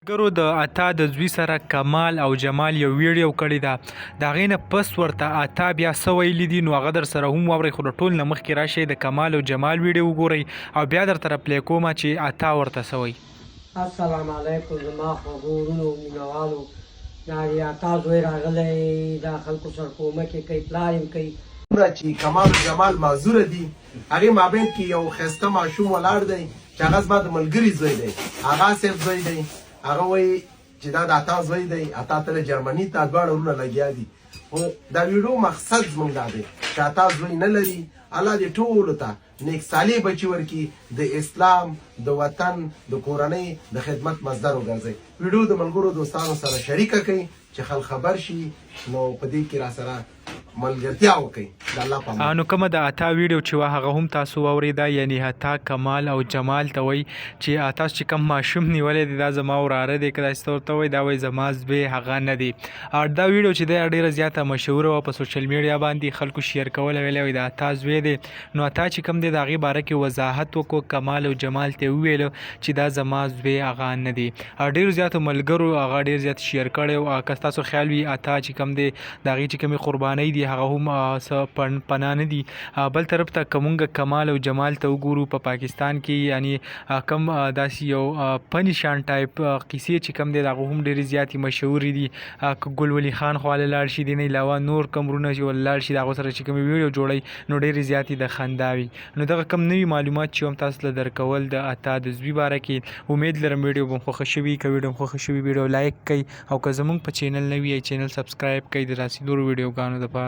ملګرو د عطا د زوی سره کمال او جمال یو ویډیو کړې ده. د هغې نه پس ورته عطا بیا څه ویلي دي نو هغه در سره هم واورئ، خو د ټول نه مخکې راشئ د کمال او جمال ویډیو وګورئ او بیا درته رپلی کوم چې عطا ورته څه وایي. السلام علیکم زما خوږو وروڼو مینهوالو، دا د عطا زوی راغلی، دا خلکو سره کومک یې کوي، پلار یې کوي. چې کمال و جمال معذوره دي، هغې مابین کې یو ښایسته ماشوم ولاړ دی چې هغه زما د ملګري زوی دی، هغه صاحب زوی دی. هغه وایي چې دا د عطا زوی دی، عطا تله جرمني ته دواړه وروڼه لګیا دي. خو دا ویډیو مقصد زموږ دا دی چې عطا زوی نه لري. الله دې ټولو ته نیک صالح بچي ورکړي، د اسلام د وطن د کورنۍ د خدمت مصدر وګرځئ. ویډیو د ملګرو دوستانو سره شریکه کړئ چې خلک خبر شي، نو په دې کې را سره ملګرتیا وکړئ. د الله په امان. نو کومه د عطا ویډیو چې وه هغه هم تاسو واورېده، یعنی عطا کمال او جمال ته وایي چې تاسو چې کوم ماشوم نیولی دی دا زما وراره دی، که داسې ته ورته وایي دا وایي زما زوی هغه نه دی. دا ویډیو چې دی ډېره زیاته مشهوره وه په سوشل میډیا باندې، خلکو شیر کوله، ویلی وایي د عطا زوی دی. نو عطا چې کوم دی د هغې باره کې وضاحت وکړو، کمال او جمال ته یې وویلو چې دا زما زوی هغه نه دی. ډېرو زیاتو ملګرو هغه ډېر زیات شیر کړی و. که ستاسو خیال وي عطا چې کوم دی د هغې چې کومې قربانۍ دي هغه هم څه پناه نه دي. بل طرف ته که مونږ کمال او جمال ته وګورو په پاکستان کې، یعنی کم داسې یو فني شان ټایپ قیسې چې کوم دی د هغه هم ډېرې زیاتې مشهورې دي. که ګل ولی خان خواله لاړ شي، د نه علاوه نور کوم وروڼه چې ولاړ شي د هغو سره چې کومې ویډیو جوړوي نو ډېرې زیاتې د خندا وي. نو دغه کم نوي معلومات چې هم تاسو له درکول د عطا د زوی باره کې، امید لرم ویډیو به خوښه شوي. که ویډیو خوښه شوي ویډیو لایک کړئ او که زموږ په چینل نوي یئ چینل سبسکرایب کړئ د داسې نورو ویډیوګانو دپاره.